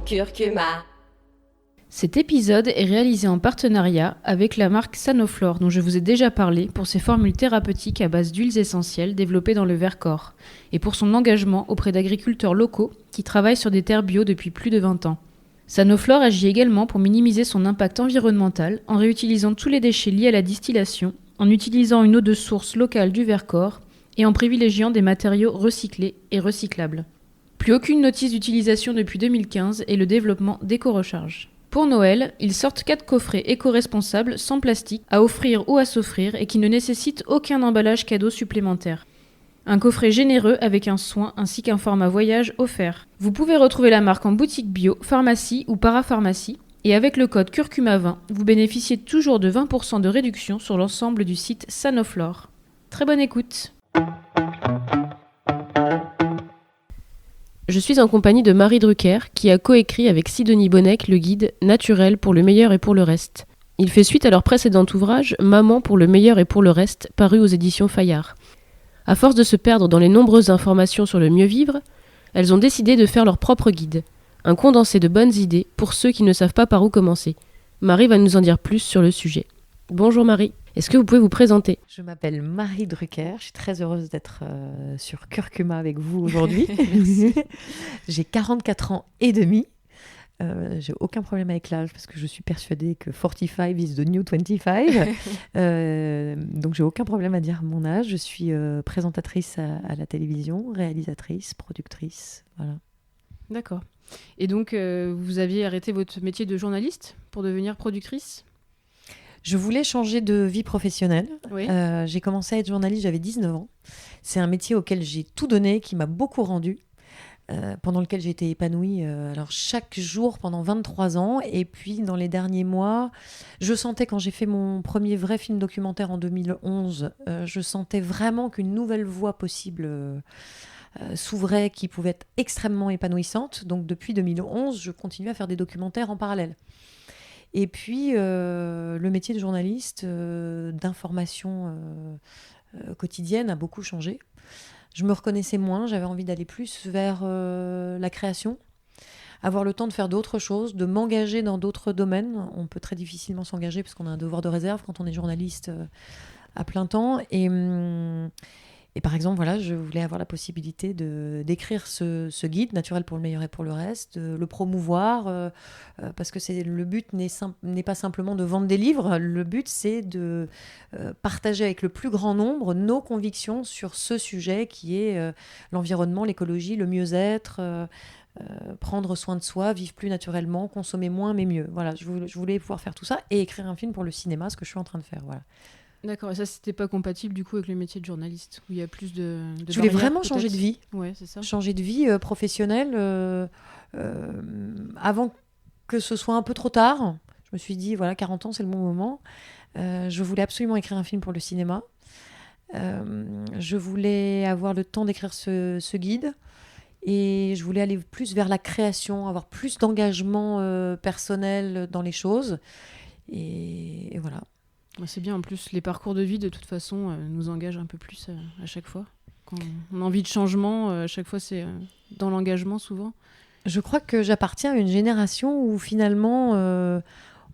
curcuma. Cet épisode est réalisé en partenariat avec la marque Sanoflore dont je vous ai déjà parlé pour ses formules thérapeutiques à base d'huiles essentielles développées dans le Vercors et pour son engagement auprès d'agriculteurs locaux qui travaillent sur des terres bio depuis plus de 20 ans. Sanoflore agit également pour minimiser son impact environnemental en réutilisant tous les déchets liés à la distillation, en utilisant une eau de source locale du Vercors et en privilégiant des matériaux recyclés et recyclables. Plus aucune notice d'utilisation depuis 2015 et le développement d'éco-recharge. Pour Noël, ils sortent 4 coffrets éco-responsables sans plastique à offrir ou à s'offrir et qui ne nécessitent aucun emballage cadeau supplémentaire. Un coffret généreux avec un soin ainsi qu'un format voyage offert. Vous pouvez retrouver la marque en boutique bio, pharmacie ou parapharmacie et avec le code CURCUMA20, vous bénéficiez toujours de 20% de réduction sur l'ensemble du site Sanoflore. Très bonne écoute. Je suis en compagnie de Marie Drucker, qui a coécrit avec Sidonie Bonnec le guide « Naturel pour le meilleur et pour le reste ». Il fait suite à leur précédent ouvrage « Maman pour le meilleur et pour le reste », paru aux éditions Fayard. À force de se perdre dans les nombreuses informations sur le mieux vivre, elles ont décidé de faire leur propre guide, un condensé de bonnes idées pour ceux qui ne savent pas par où commencer. Marie va nous en dire plus sur le sujet. Bonjour Marie, est-ce que vous pouvez vous présenter ? Je m'appelle Marie Drucker, je suis très heureuse d'être sur Curcuma avec vous aujourd'hui. J'ai 44 ans et demi. J'ai aucun problème avec l'âge parce que je suis persuadée que 45 is the new 25. Donc j'ai aucun problème à dire mon âge. Je suis présentatrice à la télévision, réalisatrice, productrice. Voilà. D'accord. Et donc vous aviez arrêté votre métier de journaliste pour devenir productrice ? Je voulais changer de vie professionnelle. Oui. J'ai commencé à être journaliste, j'avais 19 ans. C'est un métier auquel j'ai tout donné, qui m'a beaucoup rendu, pendant lequel j'ai été épanouie alors chaque jour pendant 23 ans. Et puis dans les derniers mois, je sentais, quand j'ai fait mon premier vrai film documentaire en 2011, je sentais vraiment qu'une nouvelle voie possible s'ouvrait, qui pouvait être extrêmement épanouissante. Donc depuis 2011, je continue à faire des documentaires en parallèle. Et puis, le métier de journaliste d'information quotidienne a beaucoup changé. Je me reconnaissais moins, j'avais envie d'aller plus vers la création, avoir le temps de faire d'autres choses, de m'engager dans d'autres domaines. On peut très difficilement s'engager parce qu'on a un devoir de réserve quand on est journaliste à plein temps. Et par exemple, voilà, je voulais avoir la possibilité d'écrire ce guide naturel pour le meilleur et pour le reste, de le promouvoir, parce que le but n'est pas simplement de vendre des livres, le but c'est de partager avec le plus grand nombre nos convictions sur ce sujet qui est l'environnement, l'écologie, le mieux-être, prendre soin de soi, vivre plus naturellement, consommer moins mais mieux. Voilà, je voulais pouvoir faire tout ça et écrire un film pour le cinéma, ce que je suis en train de faire, voilà. D'accord, et ça c'était pas compatible du coup avec le métier de journaliste où il y a plus de je voulais barrières, vraiment changer de vie. Ouais, c'est ça. Changer de vie professionnelle avant que ce soit un peu trop tard. Je me suis dit, voilà, 40 ans, c'est le bon moment. Je voulais absolument écrire un film pour le cinéma. Je voulais avoir le temps d'écrire ce guide. Et je voulais aller plus vers la création, avoir plus d'engagement personnel dans les choses. Et voilà. C'est bien, en plus, les parcours de vie, de toute façon, nous engagent un peu plus à chaque fois. Quand on a envie de changement, à chaque fois, c'est dans l'engagement, souvent. Je crois que j'appartiens à une génération où, finalement,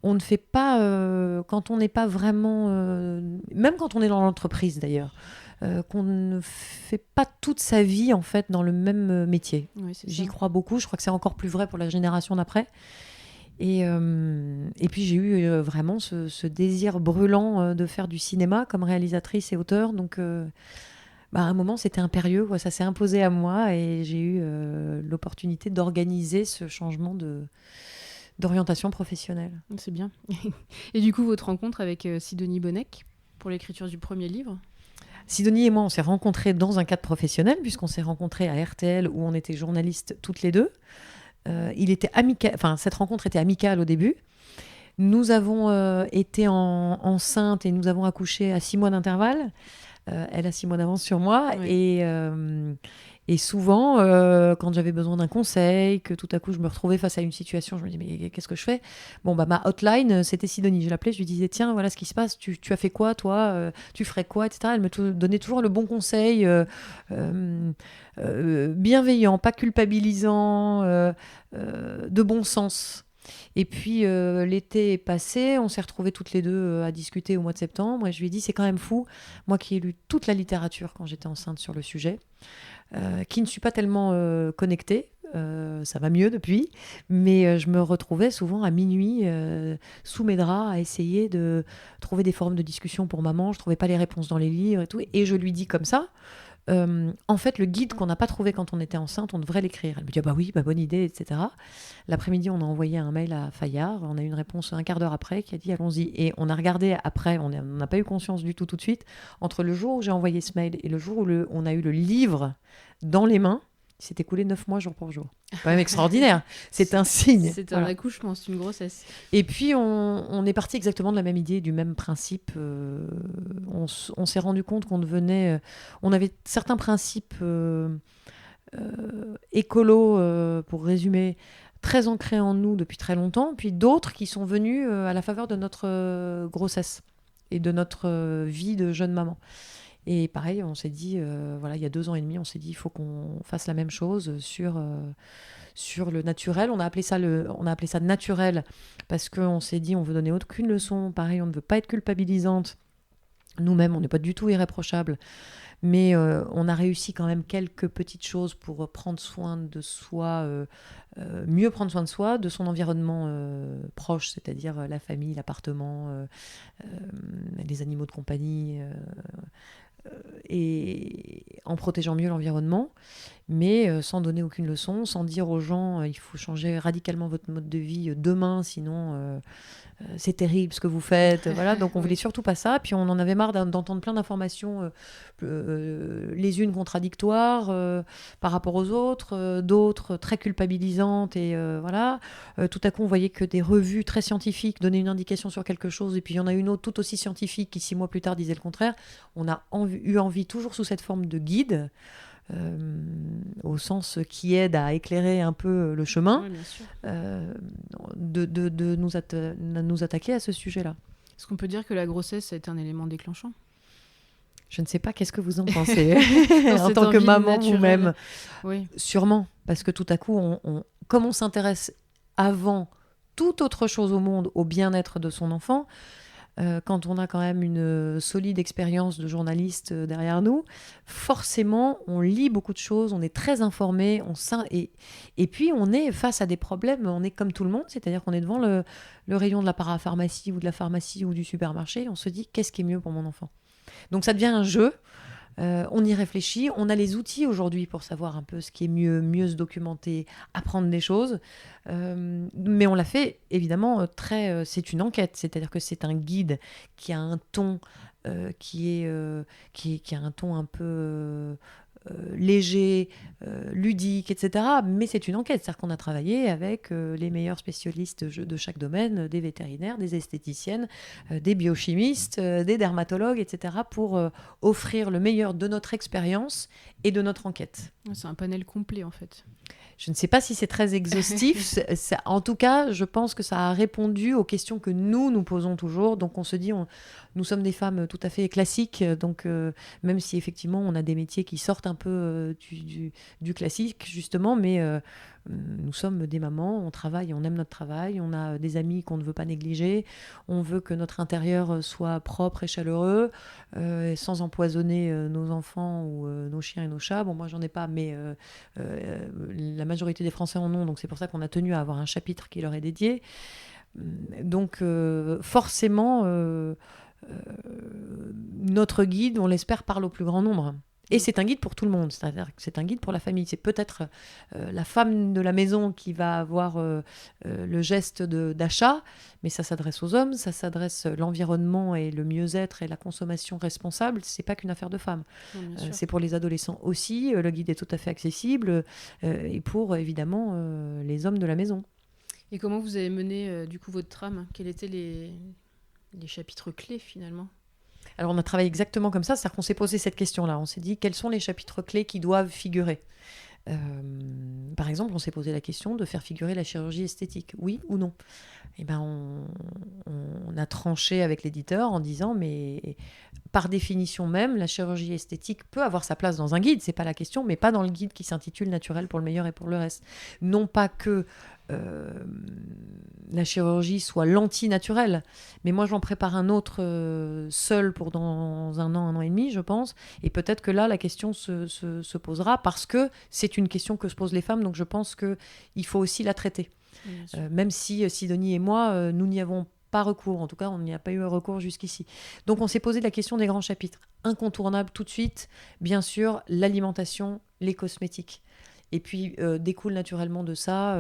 on ne fait pas... quand on n'est pas vraiment... même quand on est dans l'entreprise, d'ailleurs, qu'on ne fait pas toute sa vie, en fait, dans le même métier. Oui, c'est J'y ça. crois beaucoup. Je crois que c'est encore plus vrai pour la génération d'après. Et puis j'ai eu vraiment ce désir brûlant de faire du cinéma comme réalisatrice et auteure. Donc à un moment c'était impérieux, quoi. Ça s'est imposé à moi et j'ai eu l'opportunité d'organiser ce changement d'orientation professionnelle. C'est bien. Et du coup, votre rencontre avec Sidonie Bonnec pour l'écriture du premier livre ? Sidonie et moi, on s'est rencontrés dans un cadre professionnel puisqu'on s'est rencontrés à RTL où on était journalistes toutes les deux. Cette rencontre était amicale au début. Nous avons été enceintes et nous avons accouché à 6 mois d'intervalle. Elle a 6 mois d'avance sur moi. Oui. Et souvent, quand j'avais besoin d'un conseil, que tout à coup je me retrouvais face à une situation, je me disais mais qu'est-ce que je fais? Bon bah ma hotline c'était Sidonie, je l'appelais, je lui disais tiens voilà ce qui se passe, tu as fait quoi toi? Tu ferais quoi, etc. Elle me donnait toujours le bon conseil, euh, bienveillant, pas culpabilisant, de bon sens. Et puis l'été est passé, on s'est retrouvés toutes les deux à discuter au mois de septembre et je lui ai dit c'est quand même fou, moi qui ai lu toute la littérature quand j'étais enceinte sur le sujet, qui ne suis pas tellement connectée. Ça va mieux depuis, mais je me retrouvais souvent à minuit sous mes draps à essayer de trouver des formes de discussion pour maman. Je trouvais pas les réponses dans les livres et tout, et je lui dis comme ça. En fait, le guide qu'on n'a pas trouvé quand on était enceinte, on devrait l'écrire. Elle me dit ah bah oui, bah bonne idée, etc. L'après-midi, on a envoyé un mail à Fayard. On a eu une réponse un quart d'heure après qui a dit allons-y. Et on a regardé après, on n'a pas eu conscience du tout de suite. Entre le jour où j'ai envoyé ce mail et le jour où on a eu le livre dans les mains, il s'est écoulé 9 mois jour pour jour. C'est quand même extraordinaire. C'est un signe. C'est un accouchement, c'est une grossesse. Et puis, on est parti exactement de la même idée, du même principe. On s'est rendu compte qu'on devenait... on avait certains principes écolos, pour résumer, très ancrés en nous depuis très longtemps, puis d'autres qui sont venus à la faveur de notre grossesse et de notre vie de jeune maman. Et pareil, on s'est dit, voilà, il y a 2 ans et demi, on s'est dit, il faut qu'on fasse la même chose sur le naturel. On a appelé ça naturel parce qu'on s'est dit, on veut donner aucune leçon. Pareil, on ne veut pas être culpabilisante. Nous-mêmes, on n'est pas du tout irréprochable. Mais on a réussi quand même quelques petites choses pour prendre soin de soi, mieux prendre soin de soi, de son environnement proche, c'est-à-dire la famille, l'appartement, les animaux de compagnie, et en protégeant mieux l'environnement, mais sans donner aucune leçon, sans dire aux gens il faut changer radicalement votre mode de vie demain, sinon c'est terrible ce que vous faites. Voilà, donc on voulait surtout pas ça. Puis on en avait marre d'entendre plein d'informations, les unes contradictoires par rapport aux autres, d'autres très culpabilisantes. Et voilà, tout à coup on voyait que des revues très scientifiques donnaient une indication sur quelque chose, et puis il y en a une autre tout aussi scientifique qui 6 mois plus tard disait le contraire. On a eu envie, toujours sous cette forme de guide, au sens qui aide à éclairer un peu le chemin, Oui, bien sûr. de nous attaquer à ce sujet-là. Est-ce qu'on peut dire que la grossesse a été un élément déclenchant? Je ne sais pas, qu'est-ce que vous en pensez Dans en cette tant que envie maman naturelle. vous-même? Oui. Sûrement, parce que tout à coup, comme on s'intéresse avant toute autre chose au monde, au bien-être de son enfant, quand on a quand même une solide expérience de journaliste derrière nous, forcément, on lit beaucoup de choses, on est très informé, et puis on est face à des problèmes, on est comme tout le monde, c'est-à-dire qu'on est devant le rayon de la parapharmacie ou de la pharmacie ou du supermarché, et on se dit qu'est-ce qui est mieux pour mon enfant. Donc ça devient un jeu. On y réfléchit, on a les outils aujourd'hui pour savoir un peu ce qui est mieux se documenter, apprendre des choses, mais on l'a fait évidemment c'est une enquête, c'est-à-dire que c'est un guide qui a un ton qui a un ton un peu léger, ludique, etc. Mais c'est une enquête, c'est-à-dire qu'on a travaillé avec les meilleurs spécialistes de chaque domaine, des vétérinaires, des esthéticiennes, des biochimistes, des dermatologues, etc. pour offrir le meilleur de notre expérience et de notre enquête. C'est un panel complet en fait. Je ne sais pas si c'est très exhaustif. En tout cas, je pense que ça a répondu aux questions que nous posons toujours. Donc on se dit, nous sommes des femmes tout à fait classiques. Donc même si effectivement on a des métiers qui sortent un peu du classique justement, mais nous sommes des mamans, on travaille, on aime notre travail, on a des amis qu'on ne veut pas négliger, on veut que notre intérieur soit propre et chaleureux, sans empoisonner nos enfants ou nos chiens et nos chats. Bon, moi j'en ai pas, mais la majorité des Français en ont, donc c'est pour ça qu'on a tenu à avoir un chapitre qui leur est dédié. Donc forcément, notre guide, on l'espère, parle au plus grand nombre. Et c'est un guide pour tout le monde, c'est-à-dire que c'est un guide pour la famille. C'est peut-être la femme de la maison qui va avoir le geste d'achat, mais ça s'adresse aux hommes, ça s'adresse l'environnement et le mieux-être et la consommation responsable. C'est pas qu'une affaire de femmes. C'est pour les adolescents aussi. Le guide est tout à fait accessible et pour évidemment les hommes de la maison. Et comment vous avez mené du coup votre trame? Quels étaient les chapitres clés finalement? Alors, on a travaillé exactement comme ça, c'est-à-dire qu'on s'est posé cette question-là. On s'est dit, quels sont les chapitres clés qui doivent figurer ? Par exemple, on s'est posé la question de faire figurer la chirurgie esthétique, oui ou non ? Eh ben, on a tranché avec l'éditeur en disant, mais par définition même, la chirurgie esthétique peut avoir sa place dans un guide, c'est pas la question, mais pas dans le guide qui s'intitule Naturel pour le meilleur et pour le reste. Non pas que la chirurgie soit l'anti-naturelle, mais moi j'en prépare un autre seul pour dans un an et demi, je pense, et peut-être que là la question se posera parce que c'est une question que se posent les femmes, donc je pense qu'il faut aussi la traiter. Même si Sidonie et moi, nous n'y avons pas recours, en tout cas on n'y a pas eu recours jusqu'ici. Donc on s'est posé la question des grands chapitres. Incontournable tout de suite, bien sûr, l'alimentation, les cosmétiques. Et puis découle naturellement de ça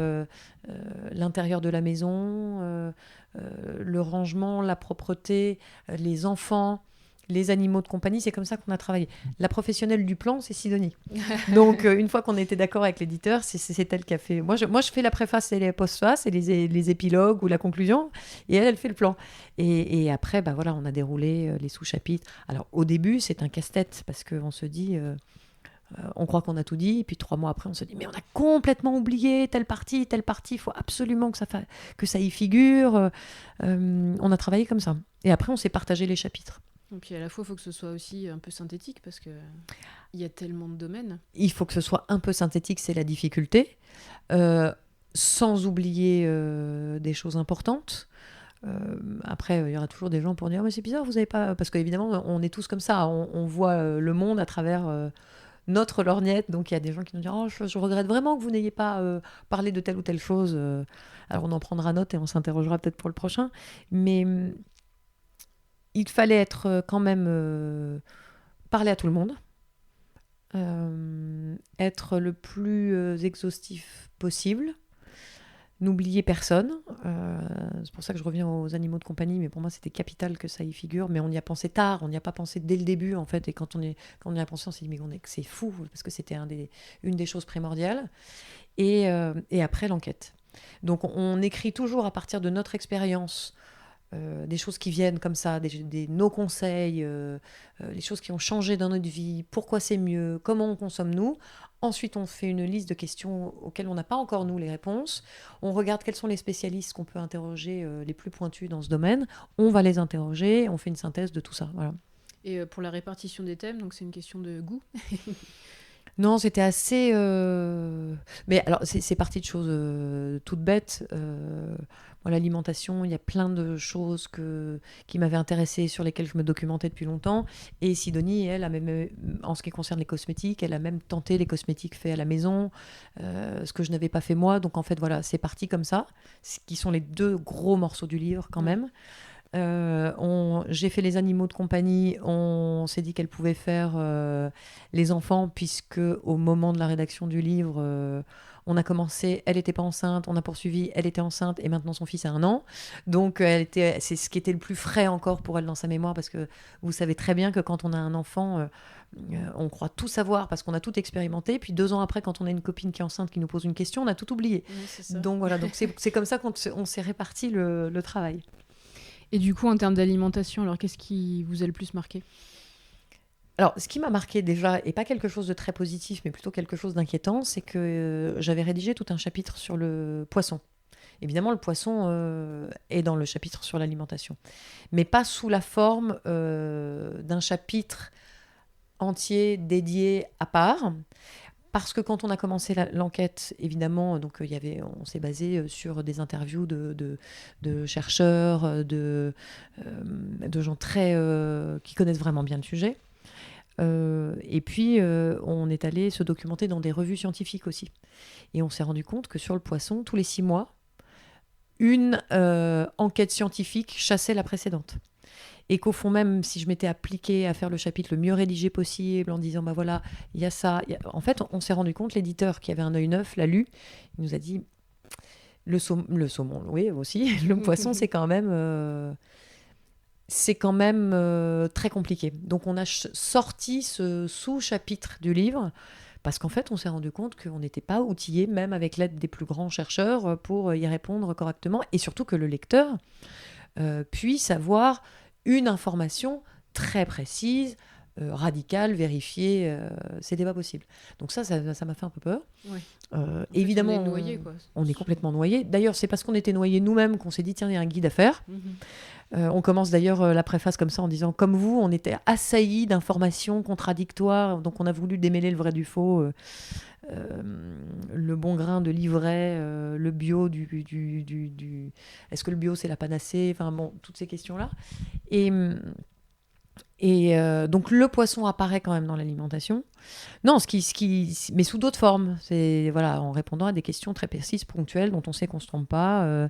l'intérieur de la maison, le rangement, la propreté, les enfants, les animaux de compagnie, c'est comme ça qu'on a travaillé. La professionnelle du plan, c'est Sidonie. Donc, une fois qu'on était d'accord avec l'éditeur, c'est elle qui a fait... Moi, je fais la préface et les postfaces et les épilogues ou la conclusion, et elle fait le plan. Et après, bah, voilà, on a déroulé les sous-chapitres. Alors, au début, c'est un casse-tête, parce qu'on se dit... on croit qu'on a tout dit, et puis 3 mois après, on se dit mais on a complètement oublié telle partie, il faut absolument que ça y figure. On a travaillé comme ça. Et après, on s'est partagé les chapitres. Et puis à la fois, il faut que ce soit aussi un peu synthétique, parce qu'il y a tellement de domaines. Il faut que ce soit un peu synthétique, c'est la difficulté, sans oublier des choses importantes. Après, il y aura toujours des gens pour dire mais c'est bizarre, vous n'avez pas... Parce qu'évidemment, on est tous comme ça, on voit le monde à travers... notre lorgnette, donc il y a des gens qui nous disent oh, je regrette vraiment que vous n'ayez pas parlé de telle ou telle chose. Alors on en prendra note et on s'interrogera peut-être pour le prochain. Mais il fallait être quand même parler à tout le monde, être le plus exhaustif possible, n'oublier personne. C'est pour ça que je reviens aux animaux de compagnie, mais pour moi c'était capital que ça y figure, mais on y a pensé tard, on n'y a pas pensé dès le début en fait, et quand on y a pensé on s'est dit mais c'est fou, parce que c'était une des choses primordiales. Et après l'enquête. Donc on écrit toujours à partir de notre expérience, des choses qui viennent comme ça, nos conseils, les choses qui ont changé dans notre vie, pourquoi c'est mieux, comment on consomme nous. Ensuite, on fait une liste de questions auxquelles on n'a pas encore, nous, les réponses. On regarde quels sont les spécialistes qu'on peut interroger, les plus pointus dans ce domaine. On va les interroger, on fait une synthèse de tout ça. Voilà. Et pour la répartition des thèmes, donc c'est une question de goût. Non, c'était assez... Mais alors, c'est parti de choses toutes bêtes. Moi, l'alimentation, il y a plein de choses qui m'avaient intéressée, sur lesquelles je me documentais depuis longtemps. Et Sidonie, elle, a même, en ce qui concerne les cosmétiques, elle a même tenté les cosmétiques faits à la maison, ce que je n'avais pas fait moi. Donc, en fait, voilà, c'est parti comme ça, qui sont les 2 gros morceaux du livre quand même. J'ai fait les animaux de compagnie, on s'est dit qu'elle pouvait faire les enfants, puisque au moment de la rédaction du livre, on a commencé, elle n'était pas enceinte, on a poursuivi, elle était enceinte, et maintenant son fils a 1 an. Donc c'est ce qui était le plus frais encore pour elle dans sa mémoire, parce que vous savez très bien que quand on a un enfant, on croit tout savoir parce qu'on a tout expérimenté, puis 2 ans après, quand on a une copine qui est enceinte qui nous pose une question, on a tout oublié. Oui, donc voilà, donc c'est comme ça qu'on s'est réparti le travail. Et du coup, en termes d'alimentation, alors qu'est-ce qui vous a le plus marqué ? Alors, ce qui m'a marqué déjà, et pas quelque chose de très positif, mais plutôt quelque chose d'inquiétant, c'est que j'avais rédigé tout un chapitre sur le poisson. Évidemment, le poisson est dans le chapitre sur l'alimentation, mais pas sous la forme d'un chapitre entier dédié à part. Parce que quand on a commencé l'enquête, évidemment, donc, on s'est basé sur des interviews de chercheurs, de gens qui connaissent vraiment bien le sujet. Et puis, on est allé se documenter dans des revues scientifiques aussi. Et on s'est rendu compte que sur le poisson, tous les 6 mois, une enquête scientifique chassait la précédente. Et qu'au fond même, si je m'étais appliquée à faire le chapitre le mieux rédigé possible, en disant, bah voilà, il y a ça... En fait, on s'est rendu compte, l'éditeur qui avait un œil neuf l'a lu, il nous a dit, le saumon, oui, aussi, le poisson, c'est quand même très compliqué. Donc on a sorti ce sous-chapitre du livre, parce qu'en fait, on s'est rendu compte qu'on n'était pas outillé, même avec l'aide des plus grands chercheurs, pour y répondre correctement, et surtout que le lecteur puisse avoir une information très précises, radicales, vérifiées. C'était pas possible. Donc ça m'a fait un peu peur. Ouais. Évidemment, on est noyé, quoi. on est complètement noyé. D'ailleurs, c'est parce qu'on était noyés nous-mêmes qu'on s'est dit, tiens, il y a un guide à faire. On commence d'ailleurs la préface comme ça en disant, comme vous, on était assaillis d'informations contradictoires, donc on a voulu démêler le vrai du faux, le bon grain de l'ivraie, le bio Est-ce que le bio c'est la panacée, enfin bon, toutes ces questions-là. Donc le poisson apparaît quand même dans l'alimentation. Non, mais sous d'autres formes. C'est voilà, en répondant à des questions très précises, ponctuelles, dont on sait qu'on se trompe pas,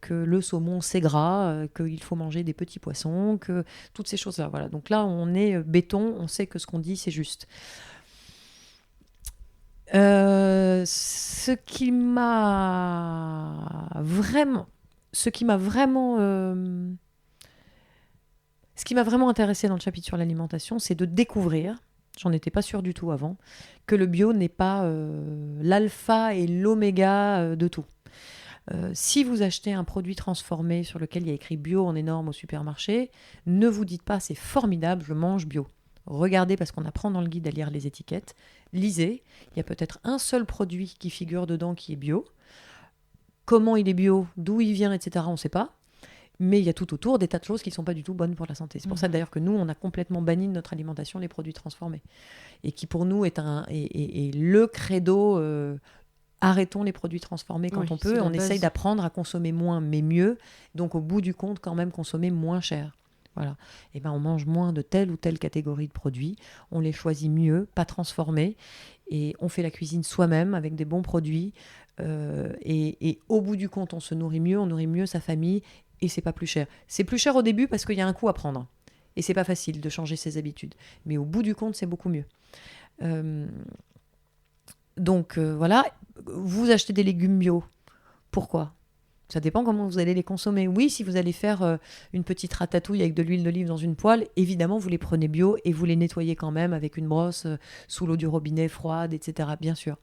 que le saumon c'est gras, qu'il faut manger des petits poissons, que toutes ces choses-là. Voilà. Donc là, on est béton, on sait que ce qu'on dit c'est juste. Ce qui m'a vraiment intéressé dans le chapitre sur l'alimentation, c'est de découvrir, j'en étais pas sûre du tout avant, que le bio n'est pas l'alpha et l'oméga de tout. Si vous achetez un produit transformé sur lequel il y a écrit bio en énorme au supermarché, ne vous dites pas c'est formidable, je mange bio. Regardez, parce qu'on apprend dans le guide à lire les étiquettes. Lisez, il y a peut-être un seul produit qui figure dedans qui est bio. Comment il est bio, d'où il vient, etc., on ne sait pas. Mais il y a tout autour des tas de choses qui ne sont pas du tout bonnes pour la santé. C'est pour ça d'ailleurs que nous, on a complètement banni de notre alimentation les produits transformés. Et qui pour nous est le credo, arrêtons les produits transformés quand on peut. On essaye d'apprendre à consommer moins mais mieux. Donc au bout du compte, quand même consommer moins cher. Voilà. Et ben on mange moins de telle ou telle catégorie de produits, on les choisit mieux, pas transformés, et on fait la cuisine soi-même avec des bons produits. Et au bout du compte, on se nourrit mieux, on nourrit mieux sa famille, et c'est pas plus cher. C'est plus cher au début parce qu'il y a un coût à prendre, et c'est pas facile de changer ses habitudes. Mais au bout du compte, c'est beaucoup mieux. Donc voilà, vous achetez des légumes bio. Pourquoi ? Ça dépend comment vous allez les consommer. Oui, si vous allez faire une petite ratatouille avec de l'huile d'olive dans une poêle, évidemment, vous les prenez bio et vous les nettoyez quand même avec une brosse sous l'eau du robinet froide, etc. Bien sûr.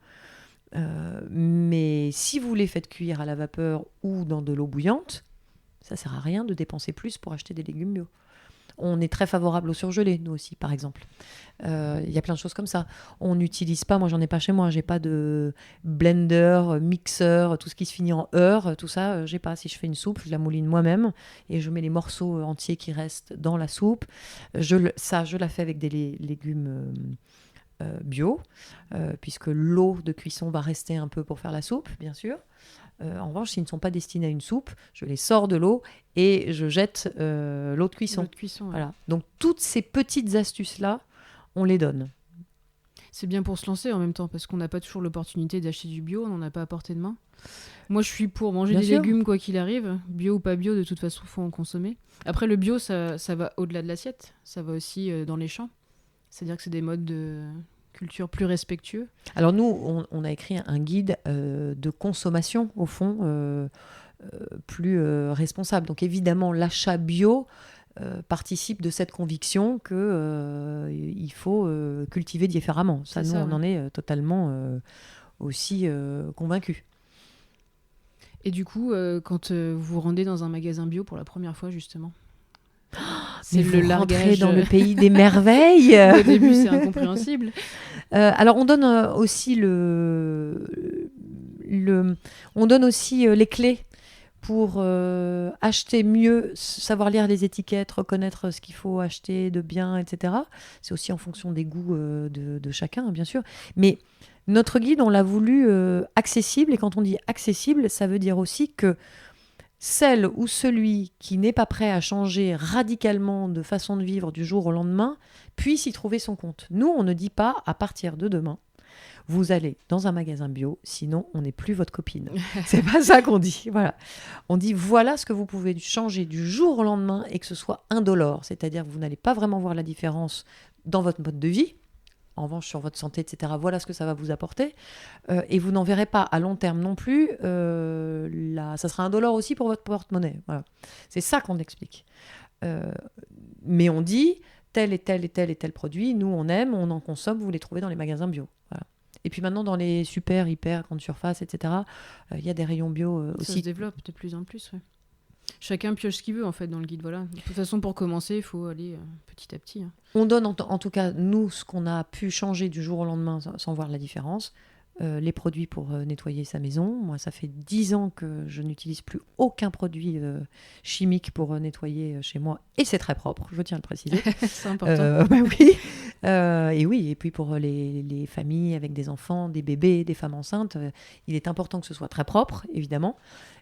Mais si vous les faites cuire à la vapeur ou dans de l'eau bouillante, ça ne sert à rien de dépenser plus pour acheter des légumes bio. On est très favorable au surgelé, nous aussi, par exemple. Il y a plein de choses comme ça. On n'utilise pas, moi j'en ai pas chez moi, j'ai pas de blender, mixeur, tout ce qui se finit en heure, tout ça, j'ai pas. Si je fais une soupe, je la mouline moi-même et je mets les morceaux entiers qui restent dans la soupe. Je la fais avec des légumes bio, puisque l'eau de cuisson va rester un peu pour faire la soupe, bien sûr. En revanche, s'ils ne sont pas destinés à une soupe, je les sors de l'eau et je jette l'eau de cuisson. Voilà. Donc toutes ces petites astuces-là, on les donne. C'est bien pour se lancer en même temps, parce qu'on n'a pas toujours l'opportunité d'acheter du bio, on n'en a pas à portée de main. Moi, je suis pour manger des légumes quoi qu'il arrive. Bio ou pas bio, de toute façon, il faut en consommer. Après, le bio, ça va au-delà de l'assiette. Ça va aussi dans les champs. C'est-à-dire que c'est des modes de culture plus respectueux. Alors nous, on a écrit un guide de consommation, au fond, plus responsable. Donc évidemment, l'achat bio participe de cette conviction qu'il faut cultiver différemment. Ça, nous, on en est totalement aussi convaincus. Et du coup, quand vous vous rendez dans un magasin bio pour la première fois, justement, c'est le largage dans le pays des merveilles. Au début, c'est incompréhensible. Alors, on donne aussi on donne aussi les clés pour acheter mieux, savoir lire les étiquettes, reconnaître ce qu'il faut acheter de bien, etc. C'est aussi en fonction des goûts de chacun, bien sûr. Mais notre guide, on l'a voulu accessible. Et quand on dit accessible, ça veut dire aussi que celle ou celui qui n'est pas prêt à changer radicalement de façon de vivre du jour au lendemain puisse y trouver son compte. Nous, on ne dit pas à partir de demain, vous allez dans un magasin bio, sinon on n'est plus votre copine. C'est pas ça qu'on dit. Voilà. On dit voilà ce que vous pouvez changer du jour au lendemain et que ce soit indolore. C'est-à-dire que vous n'allez pas vraiment voir la différence dans votre mode de vie. En revanche, sur votre santé, etc., voilà ce que ça va vous apporter. Et vous n'en verrez pas à long terme non plus. Ça sera indolore aussi pour votre porte-monnaie. Voilà. C'est ça qu'on explique. Mais on dit tel et tel et tel et tel produit, nous on aime, on en consomme, vous les trouvez dans les magasins bio. Voilà. Et puis maintenant, dans les super, hyper, grandes surfaces, etc., il y a des rayons bio aussi. Ça se développe de plus en plus, ouais. Chacun pioche ce qu'il veut en fait dans le guide. Voilà. De toute façon, pour commencer, il faut aller petit à petit. Hein. On donne en tout cas, nous, ce qu'on a pu changer du jour au lendemain sans voir la différence. Les produits pour nettoyer sa maison. Moi, ça fait 10 ans que je n'utilise plus aucun produit chimique pour nettoyer chez moi. Et c'est très propre, je tiens à le préciser. C'est important. Oui. Et oui, et puis pour les familles avec des enfants, des bébés, des femmes enceintes, il est important que ce soit très propre, évidemment.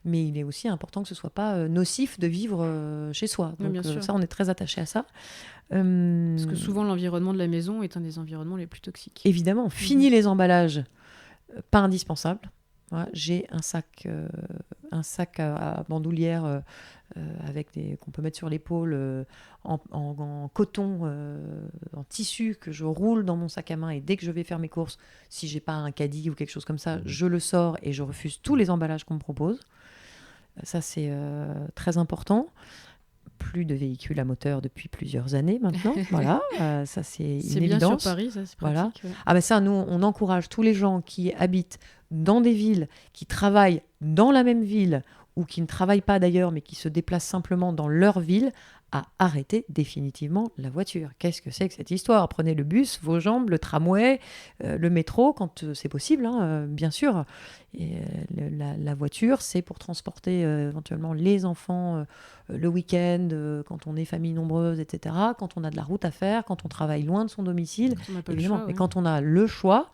Mais il est aussi important que ce ne soit pas nocif de vivre chez soi. Donc bien sûr. ça, on est très attaché à ça. Parce que souvent, l'environnement de la maison est un des environnements les plus toxiques. Évidemment, fini les emballages. Pas indispensable. Voilà, j'ai un sac à bandoulière qu'on peut mettre sur l'épaule en coton, en tissu que je roule dans mon sac à main et dès que je vais faire mes courses, si j'ai pas un caddie ou quelque chose comme ça, je le sors et je refuse tous les emballages qu'on me propose. Ça, c'est très important. Plus de véhicules à moteur depuis plusieurs années maintenant. Voilà, ça c'est une C'est bien évidence. sur Paris, ça c'est pratique. Voilà. Ouais. Ah ben ça, nous, on encourage tous les gens qui habitent dans des villes, qui travaillent dans la même ville ou qui ne travaillent pas d'ailleurs, mais qui se déplacent simplement dans leur ville, à arrêter définitivement la voiture. Qu'est-ce que c'est que cette histoire ? Prenez le bus, vos jambes, le tramway, le métro, quand c'est possible, hein, bien sûr. Et, la voiture, c'est pour transporter éventuellement les enfants le week-end, quand on est famille nombreuse, etc. Quand on a de la route à faire, quand on travaille loin de son domicile, Quand on n'a pas évidemment. le choix, Mais ouais. quand on a le choix,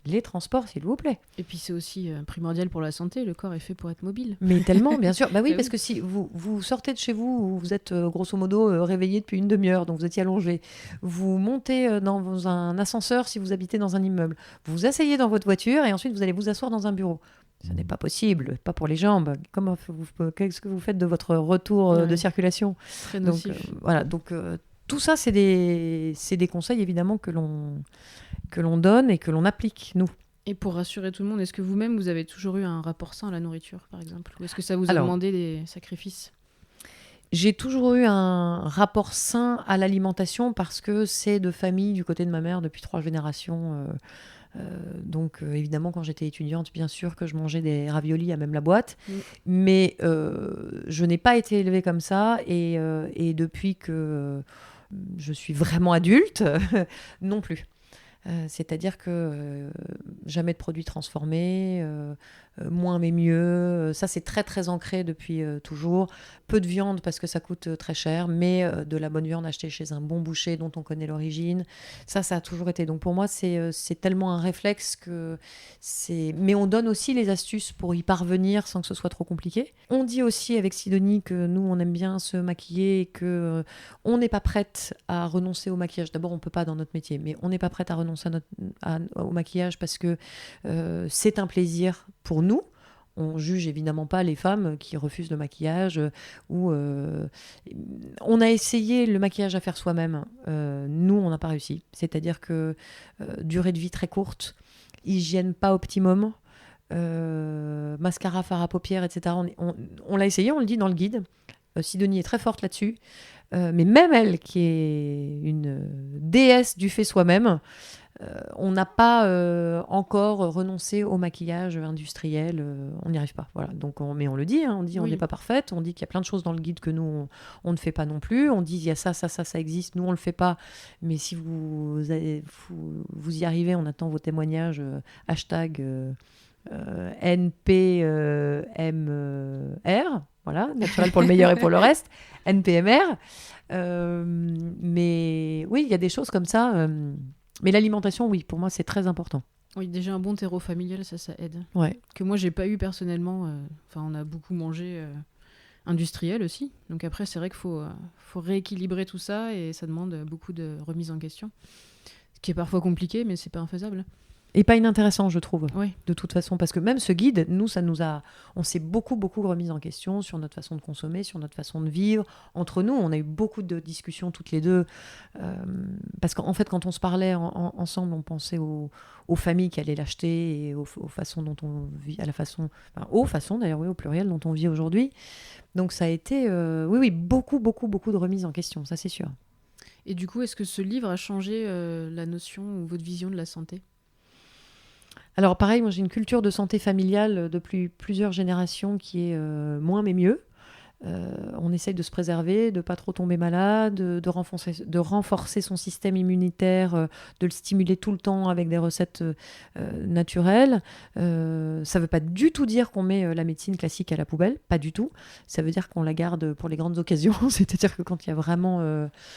les transports, s'il vous plaît. Et puis c'est aussi primordial pour la santé, le corps est fait pour être mobile. Mais tellement, bien sûr. Bah oui, Bah parce oui. que si vous sortez de chez vous, vous êtes grosso modo réveillé depuis une demi-heure, donc vous étiez allongé. Vous montez dans un ascenseur si vous habitez dans un immeuble. Vous vous asseyez dans votre voiture et ensuite vous allez vous asseoir dans un bureau. Ce n'est pas possible, pas pour les jambes. Qu'est-ce que vous faites de votre retour de circulation ? Très Donc nocif. voilà, donc tout ça, c'est des conseils évidemment que l'on donne et que l'on applique, nous. Et pour rassurer tout le monde, est-ce que vous-même, vous avez toujours eu un rapport sain à la nourriture, par exemple ? Ou est-ce que ça vous a demandé des sacrifices ? J'ai toujours eu un rapport sain à l'alimentation parce que c'est de famille du côté de ma mère depuis 3 générations. Donc évidemment, quand j'étais étudiante, bien sûr que je mangeais des raviolis à même la boîte. Mais je n'ai pas été élevée comme ça. Et depuis que je suis vraiment adulte, non plus. C'est-à-dire que jamais de produits transformés, moins mais mieux. Ça, c'est très très ancré depuis toujours. Peu de viande parce que ça coûte très cher, mais de la bonne viande achetée chez un bon boucher dont on connaît l'origine. Ça a toujours été. Donc pour moi, c'est tellement un réflexe que c'est... Mais on donne aussi les astuces pour y parvenir sans que ce soit trop compliqué. On dit aussi avec Sidonie que nous, on aime bien se maquiller et que on n'est pas prête à renoncer au maquillage. D'abord, on ne peut pas dans notre métier, mais on n'est pas prête à renoncer au maquillage parce que c'est un plaisir pour nous. On juge évidemment pas les femmes qui refusent le maquillage ou on a essayé le maquillage à faire soi-même. Nous, on n'a pas réussi. C'est-à-dire que durée de vie très courte, hygiène pas optimum, mascara, fard à paupières, etc. On l'a essayé, on le dit dans le guide. Sidonie est très forte là-dessus. Mais même elle, qui est une déesse du fait soi-même, on n'a pas encore renoncé au maquillage industriel. On n'y arrive pas. Voilà. Donc mais on le dit, hein, on dit on n'est pas parfaite. On dit qu'il y a plein de choses dans le guide que nous, on ne fait pas non plus. On dit il y a ça existe. Nous, on ne le fait pas. Mais si vous y arrivez, on attend vos témoignages. Hashtag NPMR. Voilà, naturel pour le meilleur et pour le reste. NPMR. Mais oui, il y a des choses comme ça. Mais l'alimentation, oui, pour moi, c'est très important. Oui, déjà un bon terreau familial, ça aide. Ouais. Que moi, j'ai pas eu personnellement. Enfin, on a beaucoup mangé industriel aussi. Donc après, c'est vrai qu'il faut rééquilibrer tout ça et ça demande beaucoup de remise en question. Ce qui est parfois compliqué, mais c'est pas infaisable. Et pas inintéressant, je trouve, oui. De toute façon. Parce que même ce guide, nous, on s'est beaucoup remis en question sur notre façon de consommer, sur notre façon de vivre. Entre nous, on a eu beaucoup de discussions toutes les deux. Parce qu'en fait, quand on se parlait ensemble, on pensait aux familles qui allaient l'acheter et aux façons dont on vit, aux façons d'ailleurs, oui, au pluriel, dont on vit aujourd'hui. Donc ça a été, beaucoup de remises en question, ça c'est sûr. Et du coup, est-ce que ce livre a changé la notion ou votre vision de la santé ? Alors pareil, moi j'ai une culture de santé familiale depuis plusieurs générations qui est moins mais mieux. On essaye de se préserver, de pas trop tomber malade, de renforcer son système immunitaire, de le stimuler tout le temps avec des recettes naturelles. Ça ne veut pas du tout dire qu'on met la médecine classique à la poubelle, pas du tout. Ça veut dire qu'on la garde pour les grandes occasions, c'est-à-dire que quand il y a vraiment...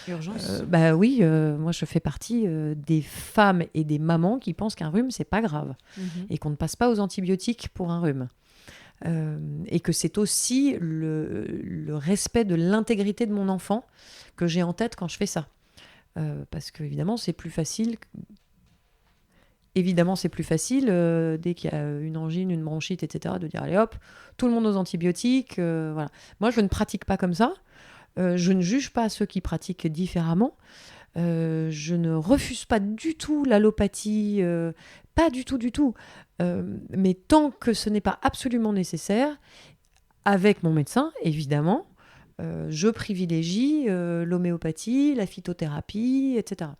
Urgence. bah oui, moi je fais partie des femmes et des mamans qui pensent qu'un rhume, c'est pas grave et qu'on ne passe pas aux antibiotiques pour un rhume. Et que c'est aussi le respect de l'intégrité de mon enfant que j'ai en tête quand je fais ça. Parce qu'évidemment, c'est plus facile. Évidemment, c'est plus facile dès qu'il y a une angine, une bronchite, etc., de dire allez hop, tout le monde aux antibiotiques. Voilà. Moi, je ne pratique pas comme ça. Je ne juge pas ceux qui pratiquent différemment. Je ne refuse pas du tout l'allopathie, pas du tout. Mais tant que ce n'est pas absolument nécessaire, avec mon médecin, évidemment, je privilégie l'homéopathie, la phytothérapie, etc.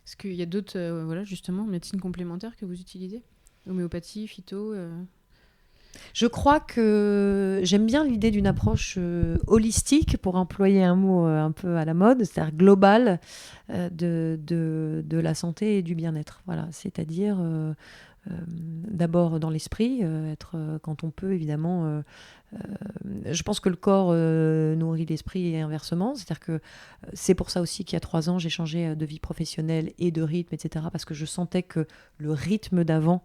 Est-ce qu'il y a d'autres, justement, médecines complémentaires que vous utilisez ? Homéopathie, phyto Je crois que j'aime bien l'idée d'une approche holistique, pour employer un mot un peu à la mode, c'est-à-dire globale, de la santé et du bien-être. Voilà, c'est-à-dire d'abord dans l'esprit, quand on peut, évidemment. Je pense que le corps nourrit l'esprit et inversement. C'est-à-dire que c'est pour ça aussi qu'il y a 3 ans, j'ai changé de vie professionnelle et de rythme, etc. Parce que je sentais que le rythme d'avant,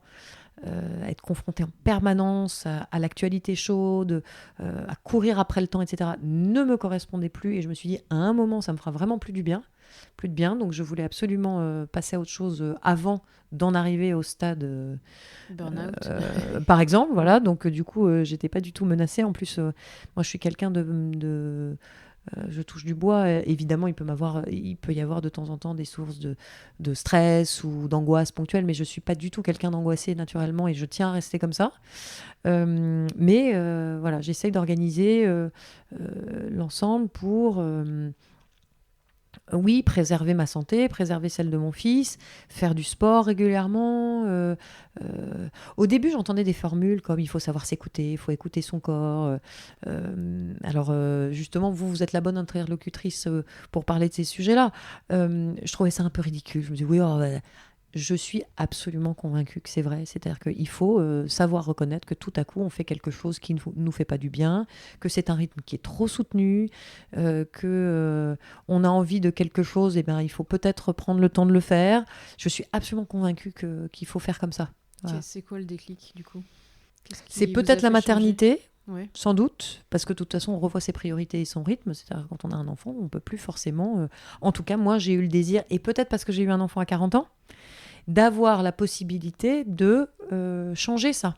être confronté en permanence à l'actualité chaude, à courir après le temps, etc., ne me correspondait plus. Et je me suis dit, à un moment, ça me fera vraiment plus de bien. Donc je voulais absolument passer à autre chose avant d'en arriver au stade burn-out. par exemple. Voilà. Donc du coup, j'étais pas du tout menacée. En plus, moi, je suis quelqu'un je touche du bois. Évidemment, il peut y avoir de temps en temps des sources de stress ou d'angoisse ponctuelle, mais je suis pas du tout quelqu'un d'angoissé naturellement et je tiens à rester comme ça. Mais voilà, j'essaye d'organiser l'ensemble pour... oui, préserver ma santé, préserver celle de mon fils, faire du sport régulièrement. Au début, j'entendais des formules comme il faut savoir s'écouter, il faut écouter son corps. Alors, justement, vous êtes la bonne interlocutrice pour parler de ces sujets-là. Je trouvais ça un peu ridicule. Je me dis, oui, je suis absolument convaincue que c'est vrai. C'est-à-dire qu'il faut savoir reconnaître que tout à coup, on fait quelque chose qui ne nous fait pas du bien, que c'est un rythme qui est trop soutenu, que on a envie de quelque chose, et ben, il faut peut-être prendre le temps de le faire. Je suis absolument convaincue qu'il faut faire comme ça. Voilà. C'est quoi le déclic, du coup ? C'est peut-être la maternité, ouais. Sans doute, parce que de toute façon, on revoit ses priorités et son rythme. C'est-à-dire quand on a un enfant, on ne peut plus forcément... En tout cas, moi, j'ai eu le désir, et peut-être parce que j'ai eu un enfant à 40 ans, d'avoir la possibilité de changer ça.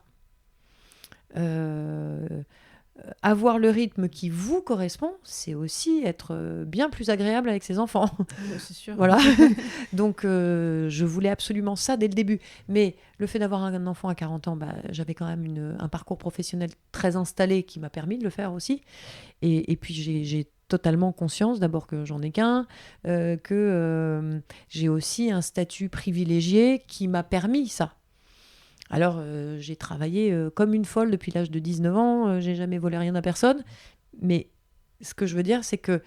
Avoir le rythme qui vous correspond, c'est aussi être bien plus agréable avec ses enfants. Ouais, c'est sûr. Voilà. Donc, je voulais absolument ça dès le début. Mais le fait d'avoir un enfant à 40 ans, j'avais quand même un parcours professionnel très installé qui m'a permis de le faire aussi. Et puis, j'ai totalement conscience d'abord que j'en ai qu'un, que j'ai aussi un statut privilégié qui m'a permis ça. Alors, j'ai travaillé comme une folle depuis l'âge de 19 ans, j'ai jamais volé rien à personne, mais ce que je veux dire, c'est que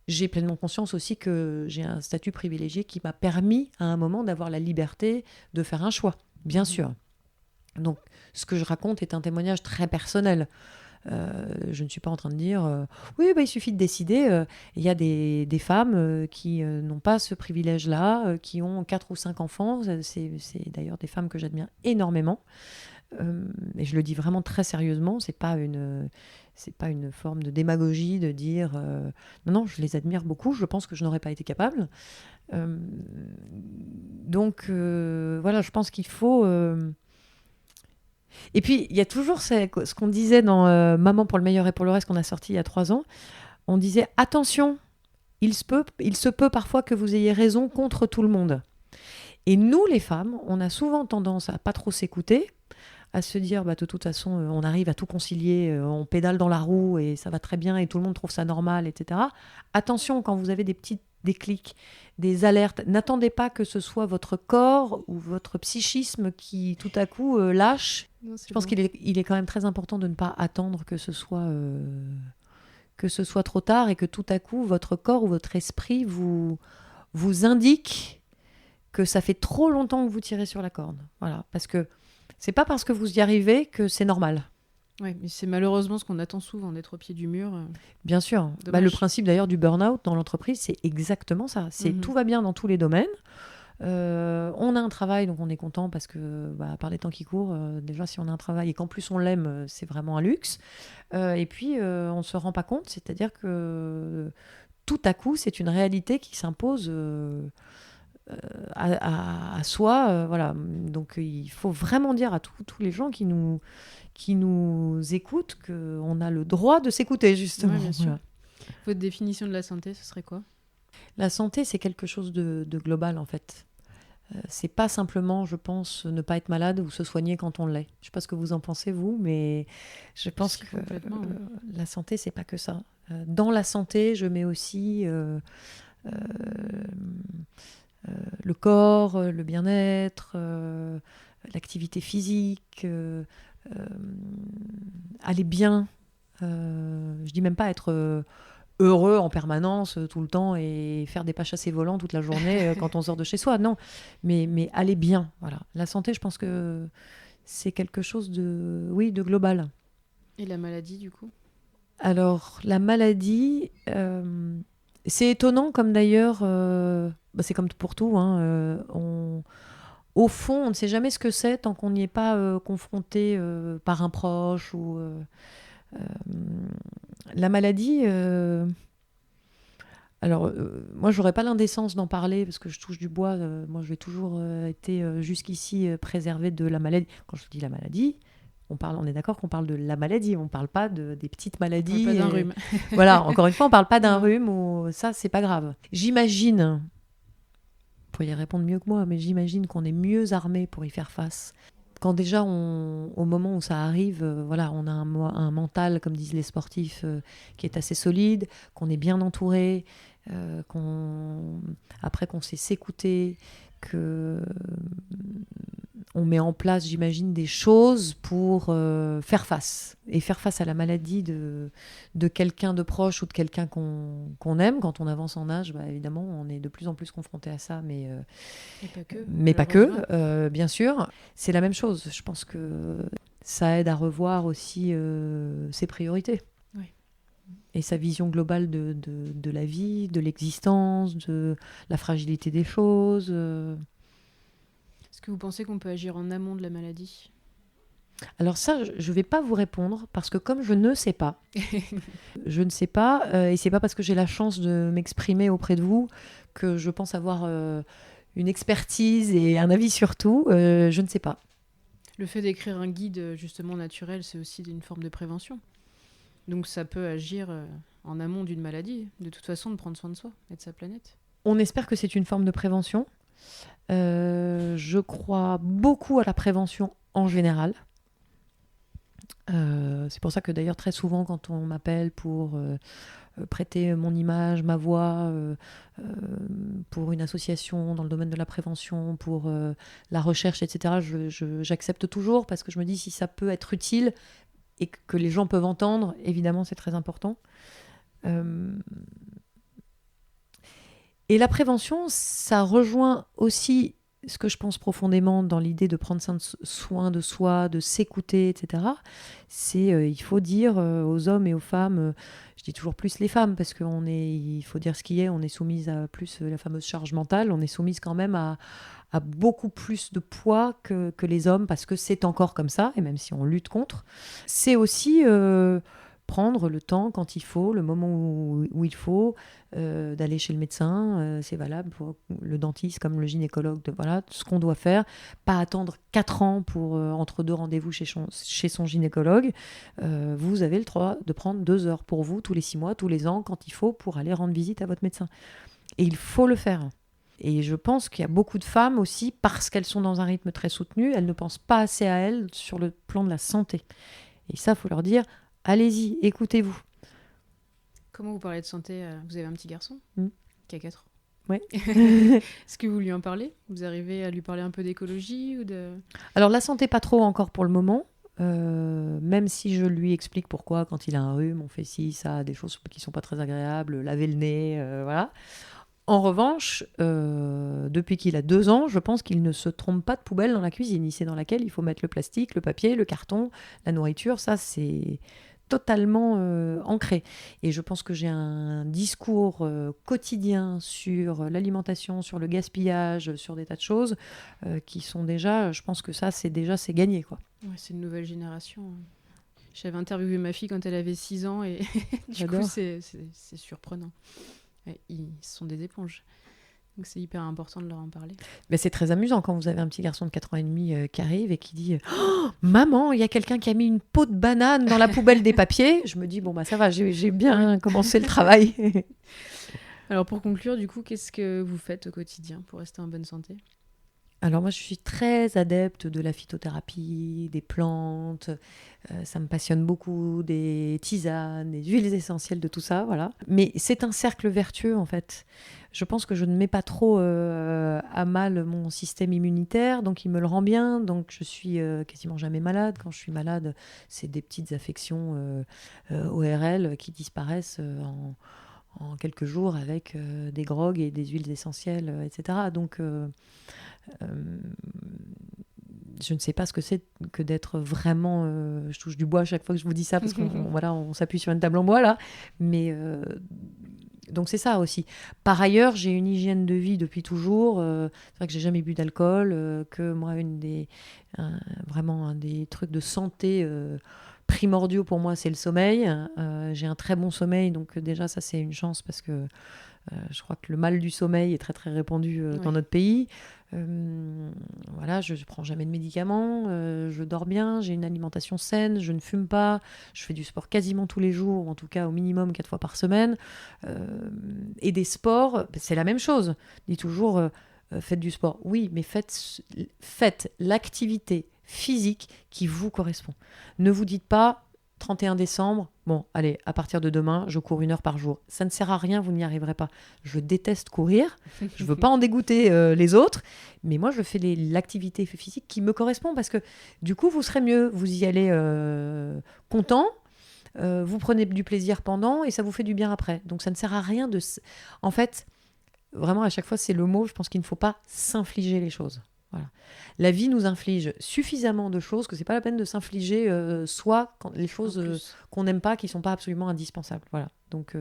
j'ai pleinement conscience aussi que j'ai un statut privilégié qui m'a permis à un moment d'avoir la liberté de faire un choix, bien sûr. Donc, ce que je raconte est un témoignage très personnel. Je ne suis pas en train de dire oui, il suffit de décider. Il y a des femmes qui n'ont pas ce privilège-là, qui ont 4 ou 5 enfants. C'est d'ailleurs des femmes que j'admire énormément. Et je le dis vraiment très sérieusement. C'est pas une forme de démagogie de dire non, je les admire beaucoup. Je pense que je n'aurais pas été capable. Donc voilà, je pense qu'il faut... Et puis, il y a toujours ce qu'on disait dans Maman pour le meilleur et pour le reste, qu'on a sorti il y a 3 ans. On disait, attention, il se peut parfois que vous ayez raison contre tout le monde. Et nous, les femmes, on a souvent tendance à pas trop s'écouter, à se dire, de toute façon, on arrive à tout concilier, on pédale dans la roue et ça va très bien et tout le monde trouve ça normal, etc. Attention, quand vous avez des petits déclics, des alertes, n'attendez pas que ce soit votre corps ou votre psychisme qui, tout à coup, lâche. Je pense qu'il est quand même très important de ne pas attendre que ce soit que ce soit trop tard et que tout à coup, votre corps ou votre esprit vous indique que ça fait trop longtemps que vous tirez sur la corde. Voilà, parce que c'est pas parce que vous y arrivez que c'est normal. Oui, mais c'est malheureusement ce qu'on attend souvent, d'être au pied du mur. Bien sûr. Dommage. Le principe d'ailleurs du burn-out dans l'entreprise, c'est exactement ça. C'est tout va bien dans tous les domaines. On a un travail, donc on est content parce que, par les temps qui courent, déjà si on a un travail et qu'en plus on l'aime, c'est vraiment un luxe. Et puis on ne se rend pas compte, c'est-à-dire que tout à coup, c'est une réalité qui s'impose à soi. Voilà. Donc il faut vraiment dire à tous les gens qui nous écoutent qu'on a le droit de s'écouter, justement. Ouais, bien sûr. Voilà. Votre définition de la santé, ce serait quoi ? La santé, c'est quelque chose de global, en fait. C'est pas simplement, je pense, ne pas être malade ou se soigner quand on l'est. Je sais pas ce que vous en pensez, vous, mais je pense que la santé, c'est pas que ça. Dans la santé, je mets aussi le corps, le bien-être, l'activité physique, aller bien. Je dis même pas être heureux en permanence tout le temps et faire des pas chassés volants toute la journée quand on sort de chez soi. Non, mais aller bien. Voilà. La santé, je pense que c'est quelque chose de global. Et la maladie, du coup ? Alors, la maladie, c'est étonnant comme d'ailleurs, c'est comme pour tout, hein, au fond, on ne sait jamais ce que c'est tant qu'on n'y est pas confronté par un proche ou... la maladie, alors moi j'aurais pas l'indécence d'en parler parce que je touche du bois. Moi j'ai toujours été jusqu'ici préservée de la maladie. Quand je dis la maladie, on est d'accord qu'on parle de la maladie, on parle pas des petites maladies. On parle pas d'un rhume. Voilà, encore une fois, on parle pas d'un rhume ou ça c'est pas grave. J'imagine, vous pourriez répondre mieux que moi, mais j'imagine qu'on est mieux armé pour y faire face. Quand déjà, au moment où ça arrive, voilà, on a un mental, comme disent les sportifs, qui est assez solide, qu'on est bien entouré, après qu'on sait s'écouter, qu'on met en place, j'imagine, des choses pour faire face. Et faire face à la maladie de quelqu'un de proche ou de quelqu'un qu'on aime. Quand on avance en âge, évidemment, on est de plus en plus confronté à ça, mais pas que, bien sûr. C'est la même chose. Je pense que ça aide à revoir aussi ses priorités. Oui. Et sa vision globale de la vie, de l'existence, de la fragilité des choses. Est-ce que vous pensez qu'on peut agir en amont de la maladie ? Alors ça, je ne vais pas vous répondre parce que comme je ne sais pas, je ne sais pas, et c'est pas parce que j'ai la chance de m'exprimer auprès de vous que je pense avoir une expertise et un avis sur tout. Je ne sais pas. Le fait d'écrire un guide justement naturel, c'est aussi une forme de prévention. Donc ça peut agir en amont d'une maladie, de toute façon, de prendre soin de soi et de sa planète. On espère que c'est une forme de prévention. Je crois beaucoup à la prévention en général. C'est pour ça que d'ailleurs très souvent quand on m'appelle pour prêter mon image, ma voix, pour une association dans le domaine de la prévention, pour la recherche, etc., j'accepte toujours parce que je me dis si ça peut être utile et que les gens peuvent entendre, évidemment c'est très important. Et la prévention, ça rejoint aussi ce que je pense profondément dans l'idée de prendre soin de soi, de s'écouter, etc. C'est il faut dire aux hommes et aux femmes, je dis toujours plus les femmes parce il faut dire ce qui est, on est soumise à plus la fameuse charge mentale, on est soumise quand même à beaucoup plus de poids que les hommes parce que c'est encore comme ça, et même si on lutte contre, c'est aussi prendre le temps quand il faut, le moment où il faut, d'aller chez le médecin, c'est valable pour le dentiste comme le gynécologue, voilà, ce qu'on doit faire, pas attendre 4 ans pour, entre 2 rendez-vous chez son gynécologue. Vous avez le droit de prendre 2 heures pour vous, tous les 6 mois, tous les ans, quand il faut, pour aller rendre visite à votre médecin. Et il faut le faire. Et je pense qu'il y a beaucoup de femmes aussi, parce qu'elles sont dans un rythme très soutenu, elles ne pensent pas assez à elles sur le plan de la santé. Et ça, il faut leur dire, allez-y, écoutez-vous. Comment vous parlez de santé ? Vous avez un petit garçon qui a 4 ans. Oui. Est-ce que vous lui en parlez ? Vous arrivez à lui parler un peu d'écologie ou de... Alors la santé, pas trop encore pour le moment. même si je lui explique pourquoi, quand il a un rhume, on fait ci, ça, des choses qui sont pas très agréables, laver le nez, voilà. En revanche, depuis qu'il a 2 ans, je pense qu'il ne se trompe pas de poubelle dans la cuisine. Il sait dans laquelle il faut mettre le plastique, le papier, le carton, la nourriture. Ça, c'est totalement ancré. Et je pense que j'ai un discours quotidien sur l'alimentation, sur le gaspillage, sur des tas de choses qui sont déjà, je pense que ça, c'est gagné, quoi. Ouais, c'est une nouvelle génération. J'avais interviewé ma fille quand elle avait 6 ans et du coup, c'est surprenant. Ouais, ils sont des éponges. Donc c'est hyper important de leur en parler. Mais c'est très amusant quand vous avez un petit garçon de 4 ans et demi qui arrive et qui dit oh, maman, il y a quelqu'un qui a mis une peau de banane dans la poubelle des papiers. Je me dis, bon, bah ça va, j'ai bien commencé le travail. Alors pour conclure, du coup, qu'est-ce que vous faites au quotidien pour rester en bonne santé ? Alors moi, je suis très adepte de la phytothérapie, des plantes. Ça me passionne beaucoup, des tisanes, des huiles essentielles, de tout ça, voilà. Mais c'est un cercle vertueux, en fait. Je pense que je ne mets pas trop à mal mon système immunitaire, donc il me le rend bien. Donc je suis quasiment jamais malade. Quand je suis malade, c'est des petites affections ORL qui disparaissent en quelques jours avec des grogs et des huiles essentielles, etc. Donc... je ne sais pas ce que c'est que d'être vraiment... je touche du bois à chaque fois que je vous dis ça, parce qu'on s'appuie sur une table en bois, là. Mais donc c'est ça aussi. Par ailleurs, j'ai une hygiène de vie depuis toujours. C'est vrai que j'ai jamais bu d'alcool, que moi, vraiment un des trucs de santé primordiaux pour moi, c'est le sommeil. J'ai un très bon sommeil, donc déjà, ça, c'est une chance, parce que je crois que le mal du sommeil est très très répandu dans notre pays. Voilà, je ne prends jamais de médicaments, je dors bien, j'ai une alimentation saine, je ne fume pas, je fais du sport quasiment tous les jours, ou en tout cas au minimum 4 fois par semaine. Et des sports, c'est la même chose. Je dis toujours, faites du sport. Oui, mais faites l'activité physique qui vous correspond. Ne vous dites pas 31 décembre, bon, allez, à partir de demain, je cours 1 heure par jour. Ça ne sert à rien, vous n'y arriverez pas. Je déteste courir, je ne veux pas en dégoûter les autres, mais moi, je fais l'activité physique qui me correspond, parce que du coup, vous serez mieux. Vous y allez content, vous prenez du plaisir pendant, et ça vous fait du bien après. Donc, ça ne sert à rien de... En fait, vraiment, à chaque fois, c'est le mot, je pense qu'il ne faut pas s'infliger les choses. Voilà. La vie nous inflige suffisamment de choses que c'est pas la peine de s'infliger les choses qu'on n'aime pas, qui sont pas absolument indispensables. Voilà. Donc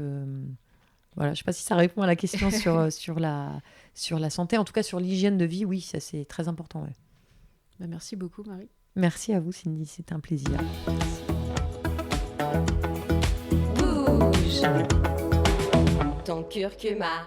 voilà, je sais pas si ça répond à la question sur la santé. En tout cas, sur l'hygiène de vie, oui, ça c'est très important. Ouais. Bah, merci beaucoup, Marie. Merci à vous, Cindy, c'était un plaisir. Bouge ton curcuma.